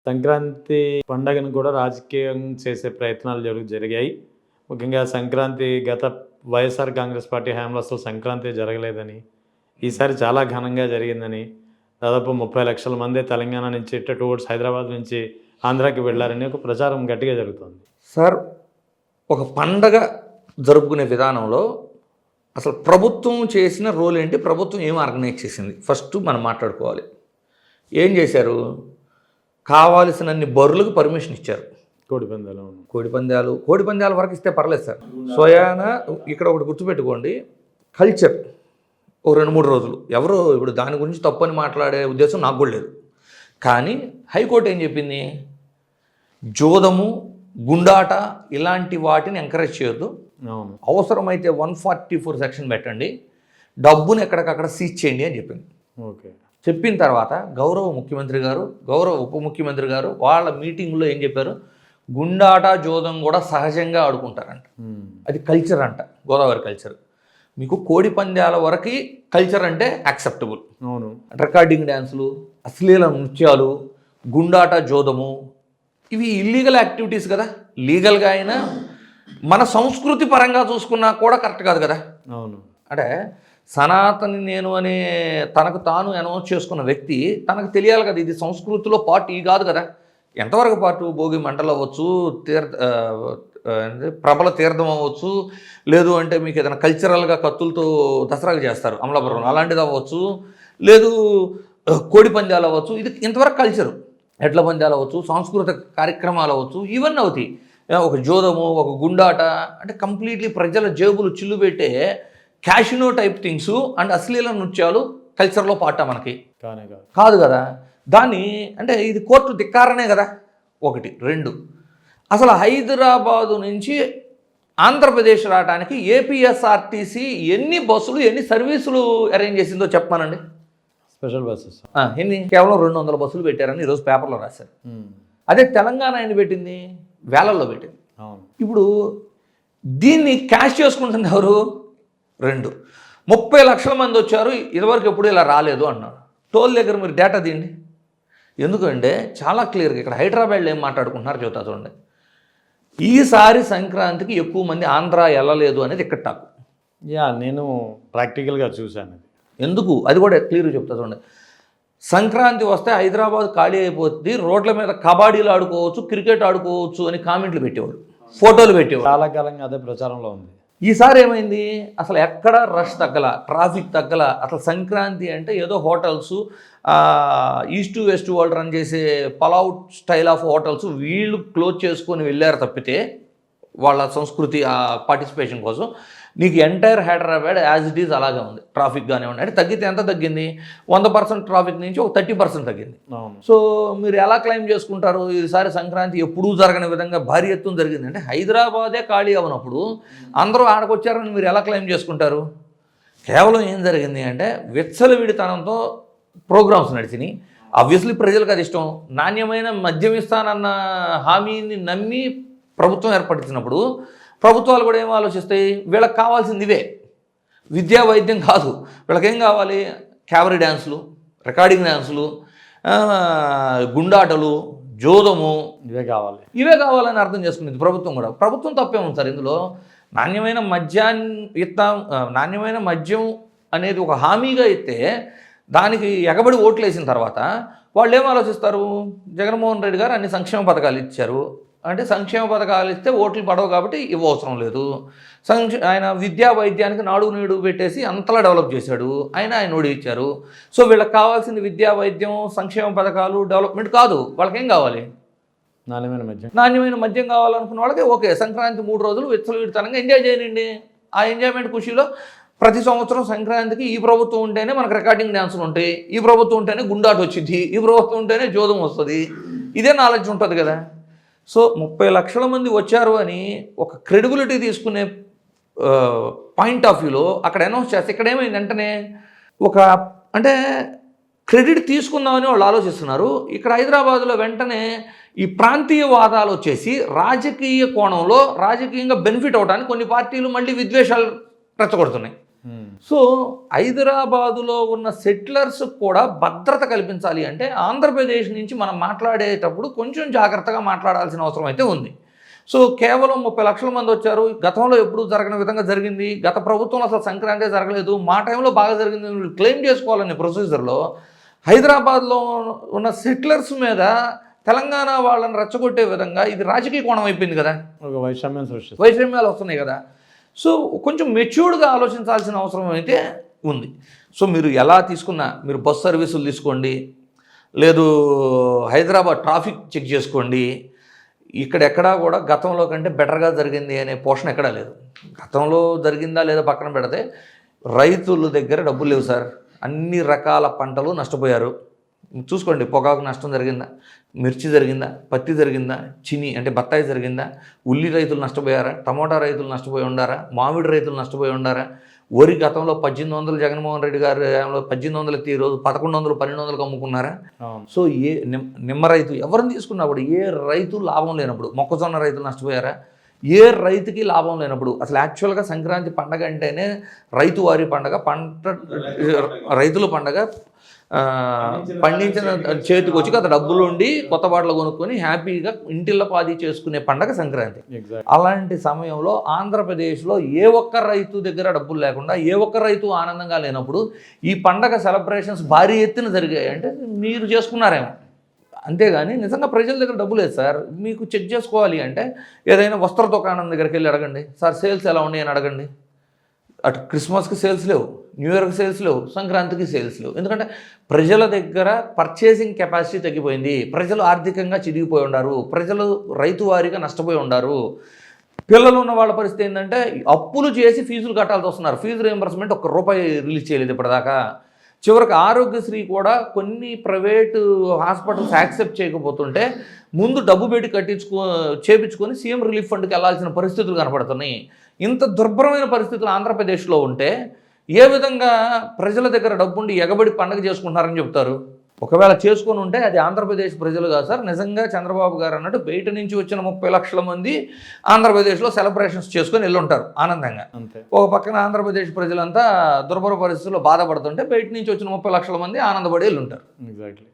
సంక్రాంతి పండగను కూడా రాజకీయం చేసే ప్రయత్నాలు జరిగాయి. ముఖ్యంగా సంక్రాంతి గత వైఎస్ఆర్ కాంగ్రెస్ పార్టీ హయాంలో అసలు సంక్రాంతి జరగలేదని, ఈసారి చాలా ఘనంగా జరిగిందని, దాదాపు 30 లక్షల మంది తెలంగాణ నుంచి టువర్డ్స్ హైదరాబాద్ నుంచి ఆంధ్రాకి వెళ్లారని ఒక ప్రచారం గట్టిగా జరుగుతోంది. సార్, ఒక పండగ జరుపుకునే విధానంలో అసలు ప్రభుత్వం చేసిన రోల్ ఏంటి? ప్రభుత్వం ఏం ఆర్గనైజ్ చేసింది? ఫస్ట్ మనం మాట్లాడుకోవాలి. ఏం చేశారు? కావాల్సినన్ని బరులకు పర్మిషన్ ఇచ్చారు. కోడిపందాల వరకు ఇస్తే పర్లేదు సార్. స్వయాన ఇక్కడ ఒకటి గుర్తుపెట్టుకోండి, కల్చర్ ఓ 2-3 రోజులు ఎవరు ఇప్పుడు దాని గురించి తప్పని మాట్లాడే ఉద్దేశం నాకు కూడా లేదు. కానీ హైకోర్టు ఏం చెప్పింది? జోదము, గుండాట ఇలాంటి వాటిని ఎంకరేజ్ చేయొద్దు. అవసరమైతే 144 సెక్షన్ పెట్టండి, డబ్బును ఎక్కడికక్కడ సీజ్ చేయండి అని చెప్పింది. చెప్పిన తర్వాత గౌరవ ముఖ్యమంత్రి గారు, గౌరవ ఉప ముఖ్యమంత్రి గారు వాళ్ళ మీటింగ్లో ఏం చెప్పారు? గుండాట, జోదం కూడా సహజంగా ఆడుకుంటారంట. అది కల్చర్ అంట, గోదావరి కల్చర్. మీకు కోడి పందాల వరకు కల్చర్ అంటే యాక్సెప్టబుల్. అవును. రికార్డింగ్ డ్యాన్సులు, అశ్లీల నృత్యాలు, గుండాట, జోదము ఇవి ఇల్లీగల్ యాక్టివిటీస్ కదా. లీగల్గా అయినా మన సంస్కృతి పరంగా చూసుకున్నా కూడా కరెక్ట్ కాదు కదా. అవును. అంటే సనాతని నేను అనే తనకు తాను అనౌన్స్ చేసుకున్న వ్యక్తి తనకు తెలియాలి కదా, ఇది సంస్కృతిలో పార్ట్ ఈ కాదు కదా. ఎంతవరకు పాటు? భోగి మంటలు అవ్వచ్చు, ప్రబల తీర్థం అవ్వచ్చు, లేదు అంటే మీకు ఏదైనా కల్చరల్గా కత్తులతో దసరాగా చేస్తారు అమలాపురం, అలాంటిది అవ్వచ్చు, లేదు కోడి పందాలు అవ్వచ్చు. ఇది ఇంతవరకు కల్చరు. ఎడ్ల పందాలు అవ్వచ్చు, సాంస్కృతిక కార్యక్రమాలు అవ్వచ్చు, ఇవన్నీ అవుతాయి. ఒక జోదము, ఒక గుండాట అంటే కంప్లీట్లీ ప్రజల జేబులు చిల్లు పెట్టే క్యాషినో టైప్ థింగ్స్ అండ్ అశ్లీల నృత్యాలు కల్చర్లో పాట మనకి కాదు కదా. దాన్ని అంటే ఇది కోర్టు ధిక్కారనే కదా. 1, 2 అసలు హైదరాబాదు నుంచి ఆంధ్రప్రదేశ్ రావడానికి ఏపీఎస్ఆర్టీసీ ఎన్ని బస్సులు, ఎన్ని సర్వీసులు అరేంజ్ చేసిందో చెప్పమానండి. స్పెషల్ బస్సెస్ ఎన్ని? కేవలం 200 బస్సులు పెట్టారని ఈరోజు పేపర్లో రాశారు. అదే తెలంగాణ ఎన్ని పెట్టింది? వేలల్లో పెట్టింది. ఇప్పుడు దీన్ని క్యాష్ చేసుకుంటుంది ఎవరు? 30 లక్షల మంది వచ్చారు, ఇదివరకు ఎప్పుడు ఇలా రాలేదు అన్నారు. టోల్ దగ్గర మీరు డేటా తీయండి. ఎందుకంటే చాలా క్లియర్గా ఇక్కడ హైదరాబాద్లో ఏం మాట్లాడుకుంటున్నారు చెబుతా చూడండి. ఈసారి సంక్రాంతికి ఎక్కువ మంది ఆంధ్ర వెళ్ళలేదు అనేది ఇక్కడ టాకు. నేను ప్రాక్టికల్గా చూశాను. ఎందుకు అది కూడా క్లియర్గా చెప్తా చూడండి. సంక్రాంతి వస్తే హైదరాబాద్ ఖాళీ అయిపోతుంది, రోడ్ల మీద కబడ్డీలు ఆడుకోవచ్చు, క్రికెట్ ఆడుకోవచ్చు అని కామెంట్లు పెట్టేవాడు, ఫోటోలు పెట్టేవాడు. చాలా కాలంగా అదే ప్రచారంలో ఉంది. ఈసారి ఏమైంది? అసలు ఎక్కడ రష్ తగ్గల, ట్రాఫిక్ తగ్గల. అసలు సంక్రాంతి అంటే ఏదో hotels, east to west world run చేసే పలావ్ స్టైల్ ఆఫ్ హోటల్స్ వీళ్ళు క్లోజ్ చేసుకొని వెళ్ళారు తప్పితే వాళ్ళ సంస్కృతి పార్టిసిపేషన్ కోసం. నీకు entire Hyderabad as it is అలాగే ఉంది. ట్రాఫిక్ కానివ్వండి, అంటే తగ్గితే ఎంత తగ్గింది? 100% ట్రాఫిక్ నుంచి ఒక 30% తగ్గింది. సో మీరు ఎలా క్లెయిమ్ చేసుకుంటారు? ఈసారి సంక్రాంతి ఎప్పుడూ జరగని విధంగా భారీ ఎత్తున జరిగింది అంటే హైదరాబాదే ఖాళీ అవునప్పుడు అందరూ ఆడకొచ్చారని మీరు ఎలా క్లెయిమ్ చేసుకుంటారు? కేవలం ఏం జరిగింది అంటే విచ్చలవిడితనంతో ప్రోగ్రామ్స్ నడిచినాయి. ఆబ్వియస్లీ ప్రజలకు అది ఇష్టం. నాణ్యమైన మద్యం ఇస్తానన్న హామీని నమ్మి ప్రభుత్వం ఏర్పడుతున్నప్పుడు ప్రభుత్వాలు కూడా ఏం ఆలోచిస్తాయి? వీళ్ళకి కావాల్సింది ఇవే, విద్యా వైద్యం కాదు. వీళ్ళకేం కావాలి? క్యాబరీ డ్యాన్సులు, రికార్డింగ్ డ్యాన్సులు, గుండాటలు, జోదము ఇవే కావాలని అర్థం చేసుకునేది ప్రభుత్వం కూడా. ప్రభుత్వం తప్పే ఉంది సార్ ఇందులో. నాణ్యమైన మద్యం అనేది ఒక హామీగా ఇస్తే దానికి ఎగబడి ఓట్లు వేసిన తర్వాత వాళ్ళు ఏం ఆలోచిస్తారు? జగన్మోహన్ రెడ్డి గారు అన్ని సంక్షేమ పథకాలు ఇచ్చారు అంటే సంక్షేమ పథకాలు ఇస్తే ఓట్లు పడవు కాబట్టి ఇవ్వవసరం లేదు. ఆయన విద్యా వైద్యానికి నాడు నేడు పెట్టేసి అంతలా డెవలప్ చేశాడు, ఆయన ఓడి ఇచ్చారు. సో వీళ్ళకి కావాల్సింది విద్యా వైద్యం, సంక్షేమ పథకాలు, డెవలప్మెంట్ కాదు. వాళ్ళకేం కావాలి? నాణ్యమైన మద్యం కావాలనుకున్న వాళ్ళకి ఓకే, సంక్రాంతి 3 రోజులు విచ్చలవిడితనంగా ఎంజాయ్ చేయనండి. ఆ ఎంజాయ్మెంట్ ఖుషీలో ప్రతి సంవత్సరం సంక్రాంతికి ఈ ప్రభుత్వం ఉంటేనే మనకు రికార్డింగ్ డ్యాన్సులు ఉంటాయి, ఈ ప్రభుత్వం ఉంటేనే గుండాట వచ్చింది, ఈ ప్రభుత్వం ఉంటేనే జోదం వస్తుంది. ఇదే నాలెడ్జ్ ఉంటుంది కదా. సో 30 లక్షల మంది వచ్చారు అని ఒక క్రెడిబిలిటీ తీసుకునే పాయింట్ ఆఫ్ వ్యూలో అక్కడ అనౌన్స్ చేస్తే ఇక్కడ ఏమైంది వెంటనే ఒక అంటే క్రెడిట్ తీసుకుందామని వాళ్ళు ఆలోచిస్తున్నారు. ఇక్కడ హైదరాబాద్లో వెంటనే ఈ ప్రాంతీయవాదాలు వచ్చేసి రాజకీయ కోణంలో రాజకీయంగా బెనిఫిట్ అవడానికి కొన్ని పార్టీలు మళ్ళీ విద్వేషాలు రెచ్చగొడుతున్నాయి. సో హైదరాబాదులో ఉన్న సెటిలర్స్ కూడా భద్రత కల్పించాలి అంటే ఆంధ్రప్రదేశ్ నుంచి మనం మాట్లాడేటప్పుడు కొంచెం జాగ్రత్తగా మాట్లాడాల్సిన అవసరం అయితే ఉంది. సో కేవలం 30 లక్షల మంది వచ్చారు, గతంలో ఎప్పుడు జరగని విధంగా జరిగింది, గత ప్రభుత్వంలో అసలు సంక్రాంతి జరగలేదు, మా టైంలో బాగా జరిగింది క్లెయిమ్ చేసుకోవాలనే ప్రొసీజర్లో హైదరాబాద్లో ఉన్న సెటిలర్స్ మీద తెలంగాణ వాళ్ళని రెచ్చగొట్టే విధంగా ఇది రాజకీయ కోణం అయిపోయింది కదా, ఒక వైషమ్యాలు వస్తున్నాయి కదా. సో కొంచెం మెచ్యూర్డ్గా ఆలోచించాల్సిన అవసరం అయితే ఉంది. సో మీరు ఎలా తీసుకున్నా, మీరు బస్ సర్వీసులు తీసుకోండి, లేదు హైదరాబాద్ ట్రాఫిక్ చెక్ చేసుకోండి, ఇక్కడెక్కడా కూడా గతంలో కంటే బెటర్గా జరిగింది అనే పోషణ ఎక్కడా లేదు. గతంలో జరిగిందా లేదా పక్కన పెడితే రైతుల దగ్గర డబ్బులు లేవు సార్, అన్ని రకాల పంటలు నష్టపోయారు. చూసుకోండి, పొగాకు నష్టం జరిగిందా, మిర్చి జరిగిందా, పత్తి జరిగిందా, చిని అంటే బత్తాయి జరిగిందా, ఉల్లి రైతులు నష్టపోయారా, టమోటా రైతులు నష్టపోయి ఉండారా, మామిడి రైతులు నష్టపోయి ఉండారా, వరి గతంలో 1800 జగన్మోహన్ రెడ్డి గారు 1800 ఈరోజు 1100 1200 అమ్ముకున్నారా. సో నిమ్మ రైతు ఎవరిని తీసుకున్నప్పుడు ఏ రైతు లాభం లేనప్పుడు, మొక్కజొన్న రైతులు నష్టపోయారా, ఏ రైతుకి లాభం లేనప్పుడు, అసలు యాక్చువల్గా సంక్రాంతి పండగ అంటేనే రైతువారి పండగ, రైతుల పండగ, పండించిన చేతికి వచ్చి కదా డబ్బులు ఉండి కొత్త బాటలు కొనుక్కొని హ్యాపీగా ఇంటిళ్ళ పాది చేసుకునే పండగ సంక్రాంతి. అలాంటి సమయంలో ఆంధ్రప్రదేశ్లో ఏ ఒక్క రైతు దగ్గర డబ్బులు లేకుండా, ఏ ఒక్క రైతు ఆనందంగా లేనప్పుడు ఈ పండగ సెలబ్రేషన్స్ భారీ ఎత్తున జరిగాయి అంటే మీరు చేసుకున్నారేమో. అంతేగాని నిజంగా ప్రజల దగ్గర డబ్బు లేదు సార్. మీకు చెక్ చేసుకోవాలి అంటే ఏదైనా వస్త్ర దుకాణం దగ్గరికి వెళ్ళి అడగండి, సార్ సేల్స్ ఎలా ఉన్నాయి అని అడగండి. అటు క్రిస్మస్కి సేల్స్ లేవు, న్యూ ఇయర్కి సేల్స్ లేవు, సంక్రాంతికి సేల్స్ లేవు. ఎందుకంటే ప్రజల దగ్గర పర్చేసింగ్ కెపాసిటీ తగ్గిపోయింది, ప్రజలు ఆర్థికంగా చిదిగిపోయి ఉన్నారు, ప్రజలు రైతు వారీగా నష్టపోయి ఉన్నారు. పిల్లలు ఉన్న వాళ్ళ పరిస్థితి ఏంటంటే అప్పులు చేసి ఫీజులు కట్టాల్సి వస్తున్నారు. ఫీజు రీయింబర్స్మెంట్ ₹1 రిలీజ్ చేయలేదు ఇప్పటిదాకా. చివరికి ఆరోగ్యశ్రీ కూడా కొన్ని ప్రైవేటు హాస్పిటల్స్ యాక్సెప్ట్ చేయకపోతుంటే ముందు డబ్బు పెట్టి చేపించుకొని సీఎం రిలీఫ్ ఫండ్కి వెళ్ళాల్సిన పరిస్థితులు కనపడుతున్నాయి. ఇంత దుర్భరమైన పరిస్థితులు ఆంధ్రప్రదేశ్లో ఉంటే ఏ విధంగా ప్రజల దగ్గర డబ్బుండి ఎగబడి పండగ చేసుకుంటున్నారని చెప్తారు? ఒకవేళ చేసుకొని ఉంటే అది ఆంధ్రప్రదేశ్ ప్రజలు కాదు సార్. నిజంగా చంద్రబాబు గారు అన్నట్టు బయట నుంచి వచ్చిన 30 లక్షల మంది ఆంధ్రప్రదేశ్లో సెలబ్రేషన్స్ చేసుకొని వెళ్ళుంటారు ఆనందంగా. ఒక పక్కన ఆంధ్రప్రదేశ్ ప్రజలంతా దుర్భర పరిస్థితుల్లో బాధపడుతుంటే బయట నుంచి వచ్చిన 30 లక్షల మంది ఆనందపడి వెళ్ళుంటారు. ఎగ్జాక్ట్లీ.